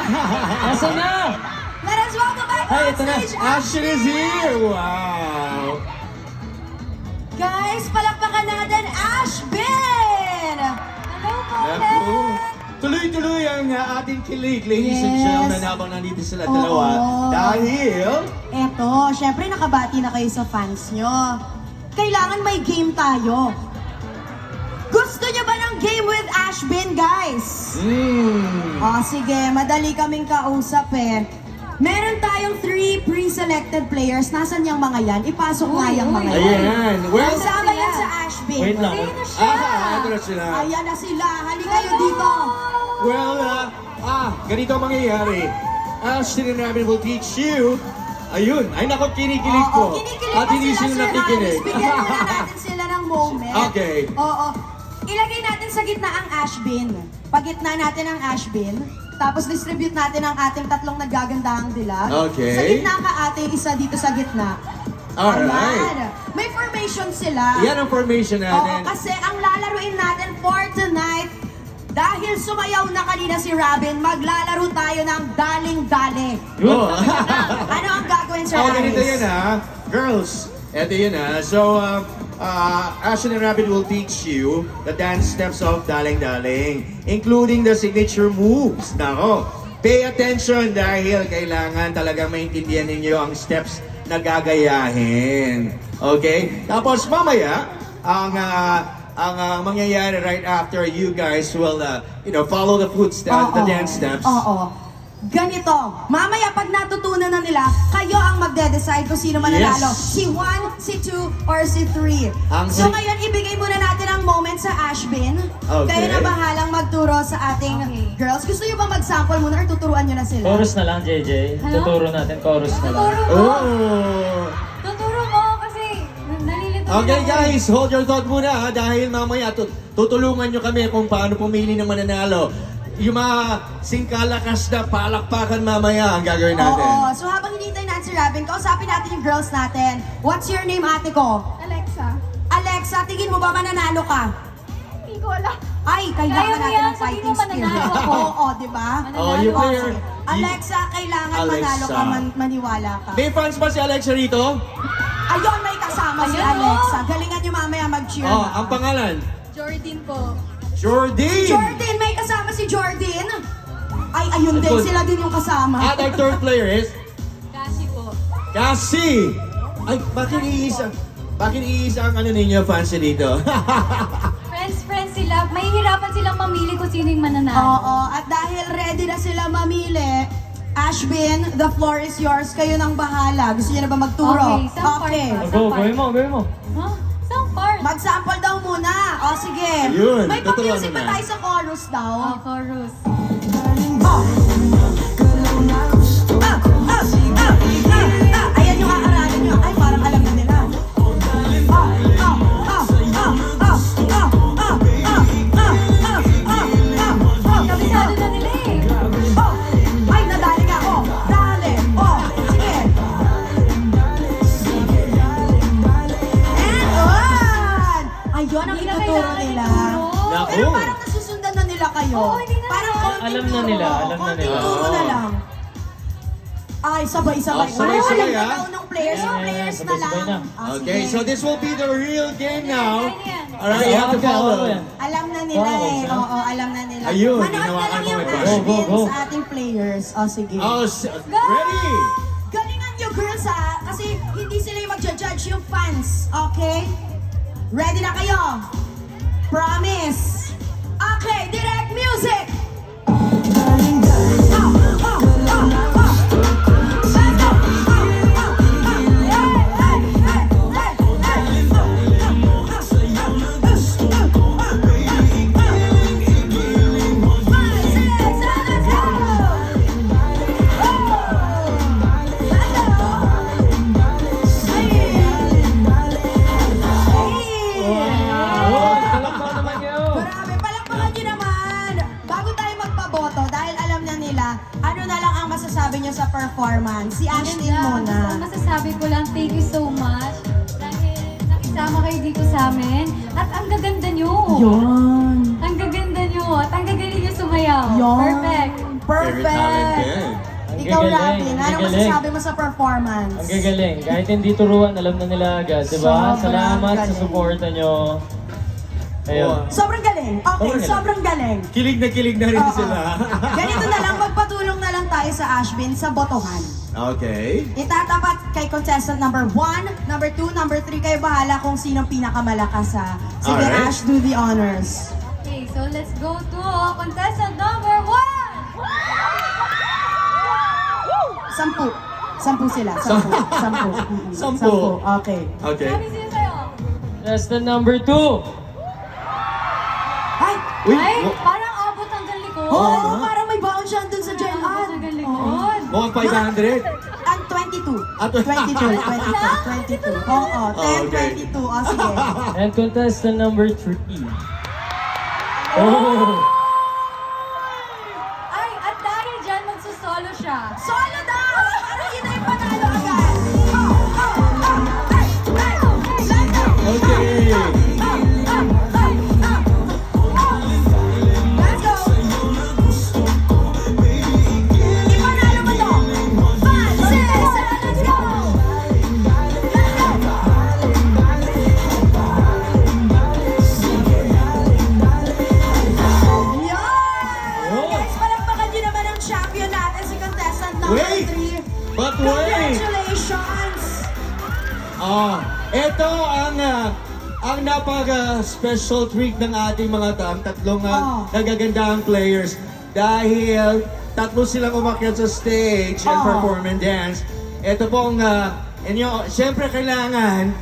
Asa na? Let us welcome back Ay, on ito na. stage, Ashton is here! Wow! Guys, palakpakan natin Ashbin! Hello po Naku! ulit! Tuloy-tuloy ang ating kilig, ladies and Yes. gentlemen, habang nandito sila dalawa. Oo. Dahil... Eto, syempre nakabati na kayo sa fans nyo. Kailangan may game tayo. Gusto nyo ba ng game with Ashbin, guys? Sige, madali kaming kausap eh. Meron tayong 3 pre-selected players. Nasaan yung mga yan? Ipasok nga yung mga yan. Ayan! Well, Kasama yan sa Ashbin. Wait lang. Sino siya? ito na sila. Ayan na sila. Halika kayo dito. Well, ganito ang mangyayari. Ashton and Robin will teach you. Ayun, ay nako, kinikilig ko. Oo, kinikilig At pa hindi sila, sila Sir nakikinig. Hanis. Bigyan muna natin sila ng moment. Okay. Oo. Ilagay natin sa gitna ang ashbin. Pagitna natin ang ashbin. Tapos distribute natin ang ating tatlong naggagandahang dilag. Okay. Sa gitna ka ate, isa dito sa gitna. Alright. Ayan. May formation sila. Yan ang formation Oo, natin. kasi ang lalaruin natin for tonight, dahil sumayaw na kanina si Robin, maglalaro tayo ng daling-dali. Oh. Ano ang gagawin, Sir Ganito Haris? yan Girls, eto yun So, Ashton and Rabbit will teach you the dance steps of Daling Daling, including the signature moves. Nako, pay attention dahil kailangan talagang maintindihan ninyo ang steps na gagayahin. Okay? Tapos mamaya, ang mangyayari right after, you guys will, follow the footsteps, the dance steps. Oo. Ganito, mamaya pag natutunan na nila, kayo ang magde-decide kung sino mananalo. Yes. Si 1, si 2, or si 3. So ngayon, ibigay muna natin ang moment sa Ashbin. Okay. Kayo na bahalang magturo sa ating girls. Gusto nyo ba mag-sample muna or tuturuan nyo na sila? Chorus na lang, JJ. Tuturo natin, chorus na lang. Tuturo mo. Oh! Tuturo mo kasi nalilito Okay na ako. guys, hold your thought muna dahil mamaya tutulungan nyo kami kung paano pumili ng mananalo. Yung mga singkalakas na palakpakan mamaya ang gagawin natin. Oo. So habang hinihintay natin si Robin, kausapin natin yung girls natin. What's your name, ate ko? Alexa, Alexa, tingin mo ba mananalo ka? hindi ko alam. Ay, kailangan Kaya mo natin yan, ng fighting sabihin mo spirit. mananalo ako. Oo, di ba? Oh, you Oo, player. sige. Alexa, kailangan Alexa. manalo ka, maniwala ka. May fans ba si Alexa rito? Ayun, may kasama si Ayun, Alexa. Galingan nyo mamaya mag-cheer. Oh, ang pangalan? Jordan po. Jordan! Jordan, may kasama si Jordan. Ay, ayun din, sila din yung kasama. At our third player is Kasi po. Cassie! Ay, bakit iisa? Bakit iisa ang ninyo fans dito? Friends sila. Mahihirapan silang mamili kung sino yung mananalo. Oo, at dahil ready na sila mamili, Ashbin, the floor is yours. Kayo nang bahala. Gusto niyo na ba magturo? Okay, saan part Okay. ba? Go, gawin mo, gawin mo. Huh? Saan part? Mag-sample daw muna. O, sige. Ayun, May tuturuan pag-music mo ba na. tayo sa chorus daw? Chorus. Ayan yung aaralin nyo. Ay, parang alam na nila. Kabisado na nila eh. Ay, nadali nga ako. Dali. Sige. And on! Ayun ang Hindi na ituturo kailangan nila. ituro. Naku. Pero parang nasusundan na nila kayo. Oo, hindi na Parang kailangan. konting Alam na turo. nila, alam na Konting nila. turo na Oo. lang. Ay, sabay-sabay. Oh, sabay-sabay, Alam na ah. daw ng players. Yung players na Sabay-sabay lang. na. Ah, Okay, sige. so this will be the real game now. Yan. Alright, you have to follow. Alam na nila Wow, eh. sir. Oo, alam na nila. Ayun, Manood na hinawakan lang mo yung ito. Ashbin Go, go, go. sa ating players. O, sige. Oh, ready? Galingan nyo, girls, ha? Kasi hindi sila yung magja-judge, yung fans. Okay? Ready na kayo? Promise. Okay, direct music! Oh, talakpa naman kayo. Marami, palakpakan nyo naman! Bago tayo magpaboto, dahil alam na nila, ano na lang ang masasabi nyo sa performance? Si Ashton Ang muna. masasabi ko lang, thank you so much. Dahil nakisama kayo dito sa amin. At ang gaganda nyo. Yun. Ang gaganda nyo. At ang gagaling nyo sumayaw. Yun. Perfect. Very Perfect! talented. Ang Ikaw, gagaling, Robin, ang ano gagaling. masasabi mo sa performance? Ang gagaling. Kahit hindi turuan, alam na nila agad, di ba? Sobrang Salamat sa galing. suporta nyo. Ayun. Sobrang galing. Okay, Sobrang galing. sobrang galing. Kilig na rin Oo. sila. Ganito na lang, magpatulong na lang tayo sa Ashbin sa botohan. Okay. Itatapat kay contestant number 1, number 2, number 3. Kayo bahala kung sinong pinakamalakas ha. Sige, Alright. Ash, do the honors. Okay, so let's go to contestant number 1! 10 sila. 10. 10. Sampu. Okay. Okay. Sabi sino sa'yo? Contestant number 2. Ay! Uy, Ay, mu- parang abot hanggang likod. Oh, parang may baon siya dun sa Abot Jen-Ad. hanggang likod. mukhang 500. Ang 22. Ah, 22. Oo, 10, okay. 22. O, sige. And contestant number 3. Oh! Ay, at dahil dyan, magsusolo siya. Solo daw! Parang yun na yung panalo agad. Hey, hey, let's go! Okay. Let's go! Ipanalo mo to! 5, 6, 7, let's go! Yan! Guys, palakpakan nyo naman ang champion natin, si contestant number Wait! 3. But wait! Congratulations! Ito ang napaka-special treat ng ating mga tatlong nagagandahang players dahil tatlo silang umakyat sa stage and perform and dance. Ito pong, siyempre kailangan